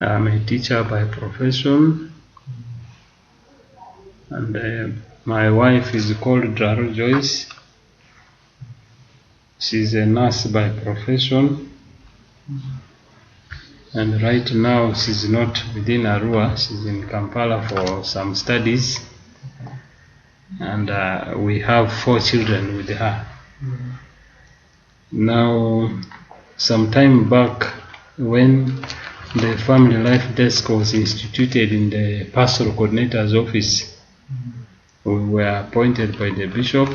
I'm a teacher by profession, and my wife is called Arua Joyce. She's a nurse by profession, and right now she's not within Arua. She's in Kampala for some studies, and we have 4 children with her. Now, some time back, when the Family Life Desk was instituted in the Pastoral Coordinator's office, we were appointed by the Bishop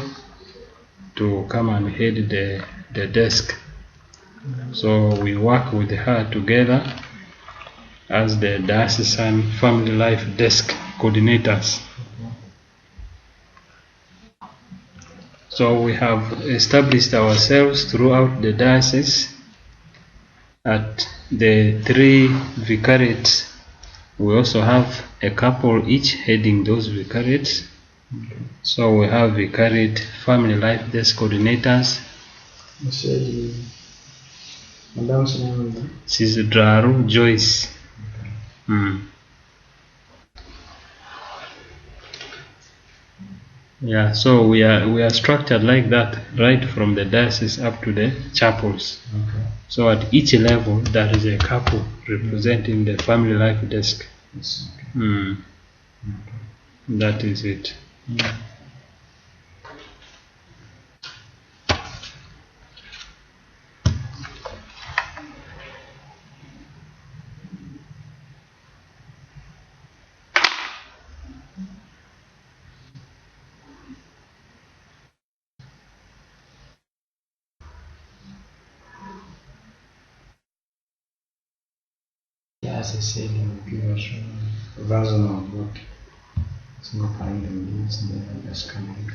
to come and head the desk. So we work with her together as the Diocesan Family Life Desk coordinators. So we have established ourselves throughout the diocese at the 3 vicariates. We also have a couple each heading those vicariates. So we have vicariate Family Life Desk coordinators. She's Arua Joyce. Yeah, so we are structured like that, right from the diocese up to the chapels. So at each level there is a couple representing the Family Life Desk. That is it. As I said, give us a version of what single parenting means in the next coming.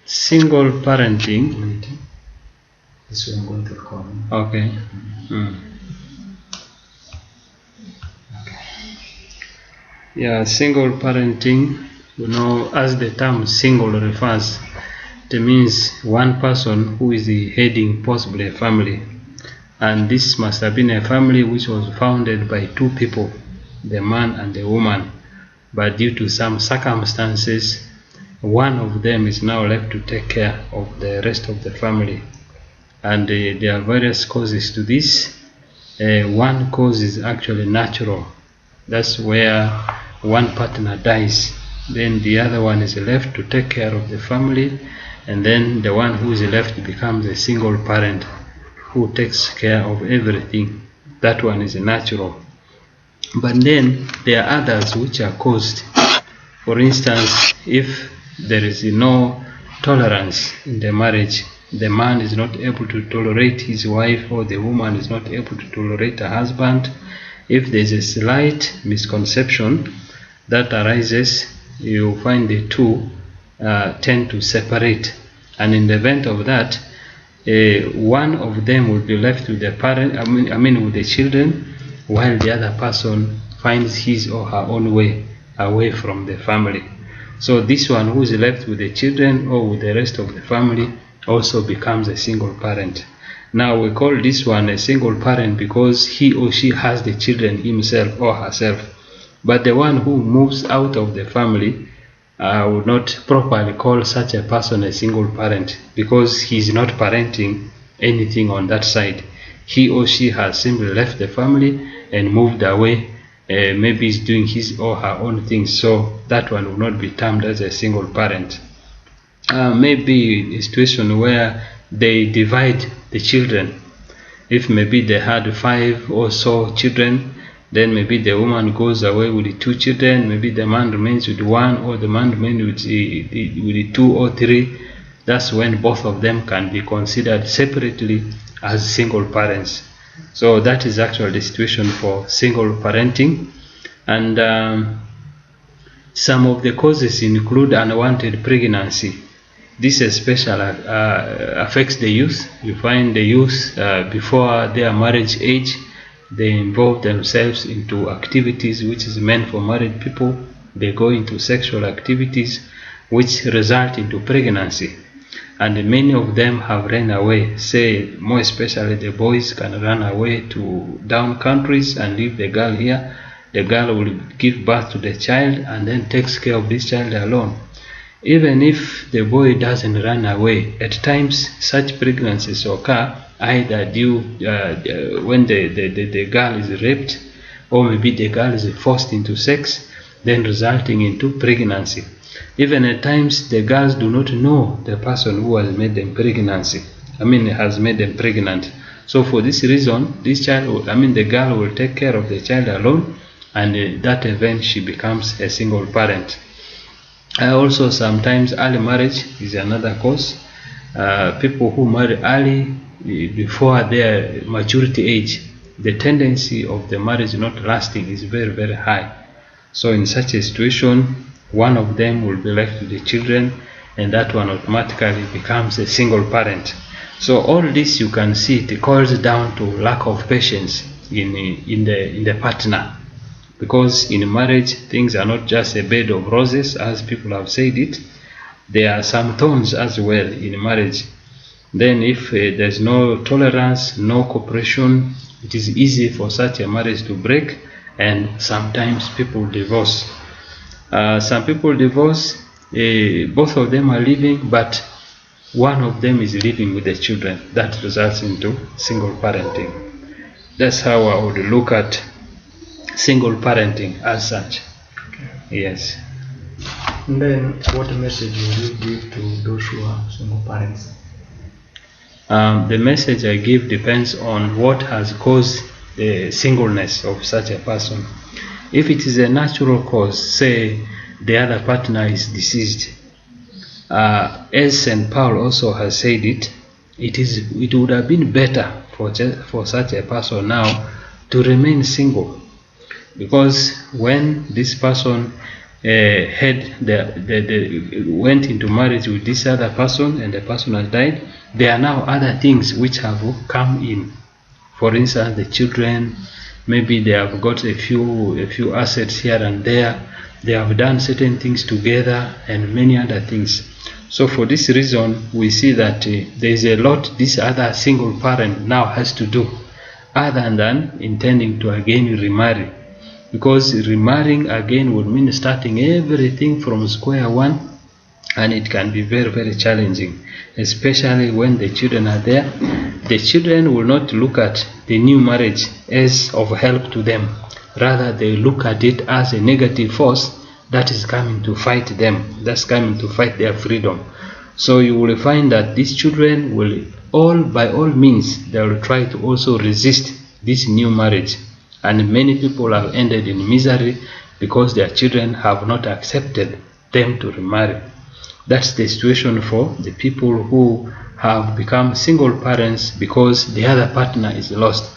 Single parenting. This way I'm going to call. Okay. Yeah, single parenting, as the term single refers, it means one person who is heading possibly a family. And this must have been a family which was founded by 2 people, the man and the woman. But due to some circumstances, one of them is now left to take care of the rest of the family. And there are various causes to this. One cause is actually natural. That's where one partner dies. Then the other one is left to take care of the family. And then the one who is left becomes a single parent who takes care of everything. That one is natural. But then there are others which are caused. For instance, if there is no tolerance in the marriage, the man is not able to tolerate his wife, or the woman is not able to tolerate her husband. If there is a slight misconception that arises, you find the 2 tend to separate. And in the event of that, one of them will be left with the parent, with the children, while the other person finds his or her own way away from the family. So this one who is left with the children or with the rest of the family also becomes a single parent. Now we call this one a single parent because he or she has the children himself or herself. But the one who moves out of the family, I would not properly call such a person a single parent, because he is not parenting anything on that side. He or she has simply left the family and moved away. Maybe is doing his or her own things. So that one will not be termed as a single parent. Maybe a situation where they divide the children. If maybe they had 5 or so children, then maybe the woman goes away with the 2 children, maybe the man remains with 1, or the man remains with the 2 or 3. That's when both of them can be considered separately as single parents. So that is actually the situation for single parenting. And some of the causes include unwanted pregnancy. This especially affects the youth. You find the youth before their marriage age, they involve themselves into activities which is meant for married people. They go into sexual activities which result into pregnancy. and many of them have run away. Say, more especially the boys can run away to down countries and leave the girl here. The girl will give birth to the child and then takes care of this child alone. Even if the boy doesn't run away, at times such pregnancies occur either due when the girl is raped, or maybe the girl is forced into sex, then resulting into pregnancy. Even at times the girls do not know the person who has made them has made them pregnant. So for this reason, the girl will take care of the child alone, and in that event she becomes a single parent. Also, sometimes early marriage is another cause. People who marry early, before their maturity age, the tendency of the marriage not lasting is very, very high. So in such a situation, one of them will be left with the children, and that one automatically becomes a single parent. So all this, you can see, it coils down to lack of patience in the partner. Because in marriage, things are not just a bed of roses, as people have said it. There are some thorns as well in marriage. Then if there's no tolerance, no cooperation, it is easy for such a marriage to break, and sometimes people divorce. Some people divorce, both of them are living, but one of them is living with the children. That results into single parenting. That's how I would look at single parenting as such. Okay. Yes. And then what message will you give to those who are single parents? The message I give depends on what has caused the singleness of such a person. If it is a natural cause, say the other partner is deceased, as St. Paul also has said it, it would have been better for such a person now to remain single. Because when this person went into marriage with this other person and the person has died, there are now other things which have come in. For instance, the children, maybe they have got a few assets here and there. They have done certain things together and many other things. So for this reason, we see that there is a lot this other single parent now has to do, other than intending to again remarry. Because remarrying again would mean starting everything from square one, and it can be very, very challenging, especially when the children are there. The children will not look at the new marriage as of help to them. Rather, they look at it as a negative force that is coming to fight them, that's coming to fight their freedom. So you will find that these children will by all means, they will try to also resist this new marriage. And many people have ended in misery because their children have not accepted them to remarry. That's the situation for the people who have become single parents because the other partner is lost.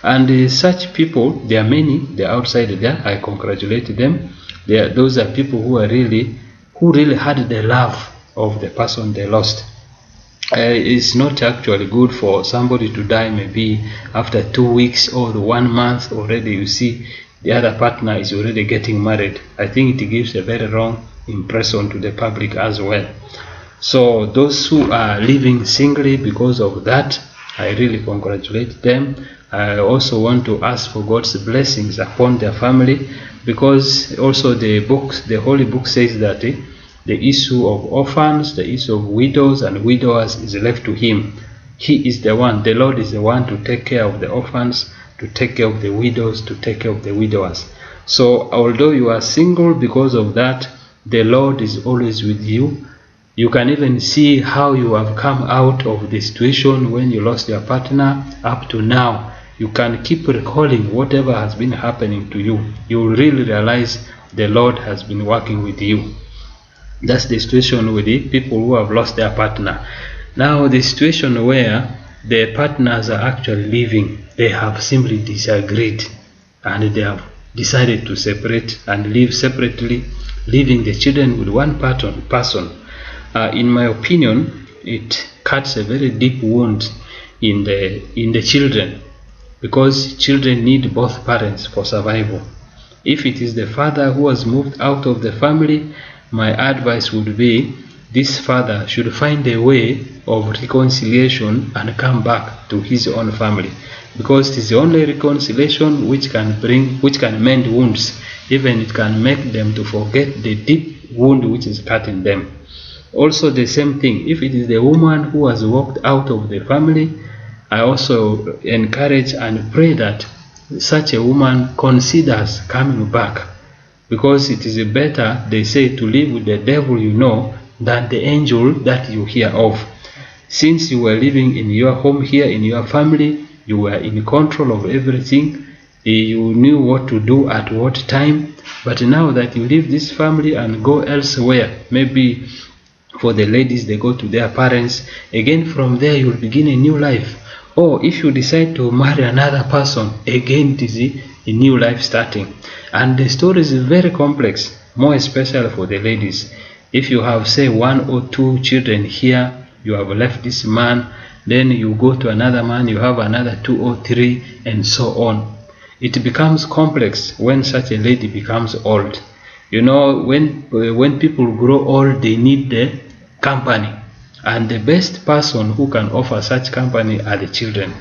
And such people, there are many, they're outside there. I congratulate them. Those are people who really had the love of the person they lost. It's not actually good for somebody to die maybe after 2 weeks or 1 month already. You see the other partner is already getting married. I think it gives a very wrong impression to the public as well. So those who are living singly because of that, I really congratulate them. I also want to ask for God's blessings upon their family, because also the Holy Book says that the issue of orphans, the issue of widows and widowers is left to Him. He is the one, the Lord is the one to take care of the orphans, to take care of the widows, to take care of the widowers. So although you are single because of that, the Lord is always with you. You can even see how you have come out of the situation when you lost your partner up to now. You can keep recalling whatever has been happening to you. You will really realize the Lord has been working with you. That's the situation with the people who have lost their partner. Now the situation where the partners are actually living, they have simply disagreed and they have decided to separate and live separately, leaving the children with one person. In my opinion, it cuts a very deep wound in the children, because children need both parents for survival. If it is the father who has moved out of the family, my advice would be this father should find a way of reconciliation and come back to his own family, because it is the only reconciliation which can mend wounds. Even it can make them to forget the deep wound which is cut in them. Also the same thing, if it is the woman who has walked out of the family, I also encourage and pray that such a woman considers coming back, because it is better, they say, to live with the devil you know than the angel that you hear of. Since you were living in your home here, in your family, you were in control of everything, you knew what to do at what time, but now that you leave this family and go elsewhere, maybe for the ladies, they go to their parents, again from there you'll begin a new life. Or if you decide to marry another person, again it is a new life starting. And the story is very complex, more especially for the ladies. If you have, say, 1 or 2 children here, you have left this man, then you go to another man, you have another 2 or 3, and so on. It becomes complex when such a lady becomes old. You know, when people grow old, they need the company. And the best person who can offer such company are the children.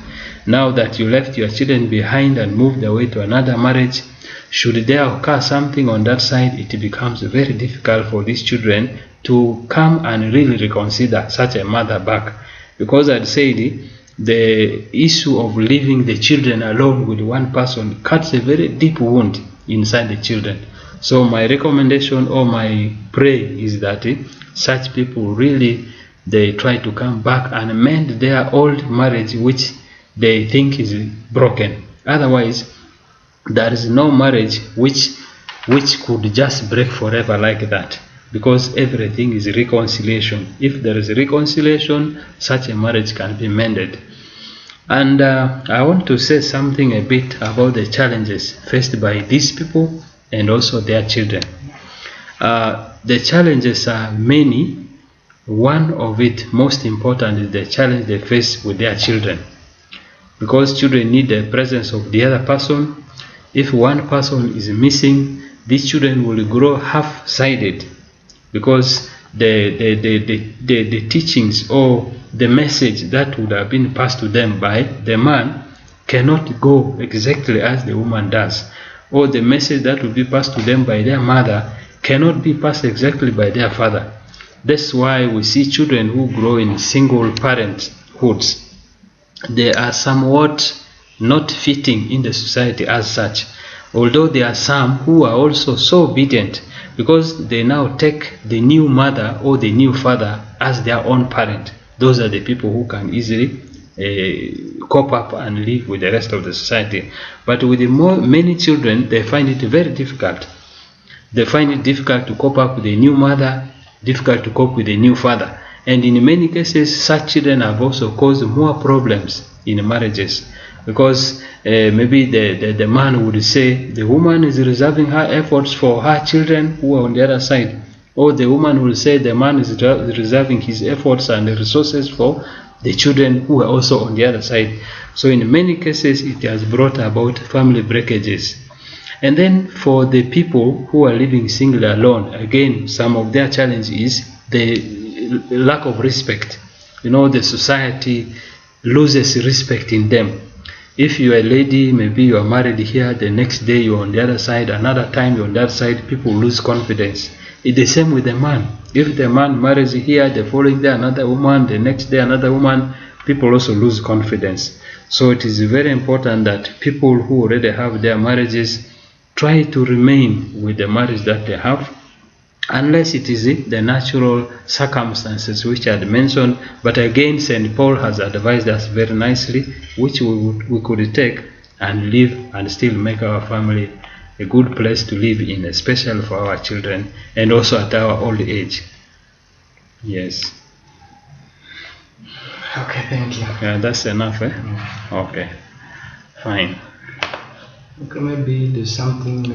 Now that you left your children behind and moved away to another marriage, should there occur something on that side, it becomes very difficult for these children to come and really reconsider such a mother back. Because I'd say the issue of leaving the children alone with one person cuts a very deep wound inside the children. So my recommendation or my prayer is that such people really, they try to come back and mend their old marriage which they think is broken. Otherwise, there is no marriage which could just break forever like that, because everything is reconciliation. If there is reconciliation, such a marriage can be mended. And I want to say something a bit about the challenges faced by these people and also their children. The challenges are many. One of it, most important, is the challenge they face with their children, because children need the presence of the other person. If one person is missing, these children will grow half-sided, because the teachings or the message that would have been passed to them by the man cannot go exactly as the woman does, or the message that will be passed to them by their mother cannot be passed exactly by their father. That's why we see children who grow in single parenthoods. They are somewhat not fitting in the society as such, although there are some who are also so obedient, because they now take the new mother or the new father as their own parent. Those are the people who can easily cope up and live with the rest of the society. But with many children, they find it very difficult. They find it difficult to cope up with a new mother, difficult to cope with a new father. And in many cases, such children have also caused more problems in marriages, because maybe the man would say the woman is reserving her efforts for her children who are on the other side, or the woman will say the man is reserving his efforts and the resources for the children who are also on the other side. So in many cases, it has brought about family breakages. And then for the people who are living single alone, again, some of their challenge is the lack of respect. You know, the society loses respect in them. If you are a lady, maybe you are married here, the next day you are on the other side, another time you are on that side, people lose confidence. It's the same with the man. If the man marries here, the following day another woman, the next day another woman, people also lose confidence. So it is very important that people who already have their marriages try to remain with the marriage that they have, unless it is the natural circumstances which I had mentioned. But again, St. Paul has advised us very nicely, which we could take and live and still make our family a good place to live in, especially for our children and also at our old age. Yes. Okay, thank you. Yeah, that's enough, eh? Yeah. Okay, fine. Okay, maybe there's something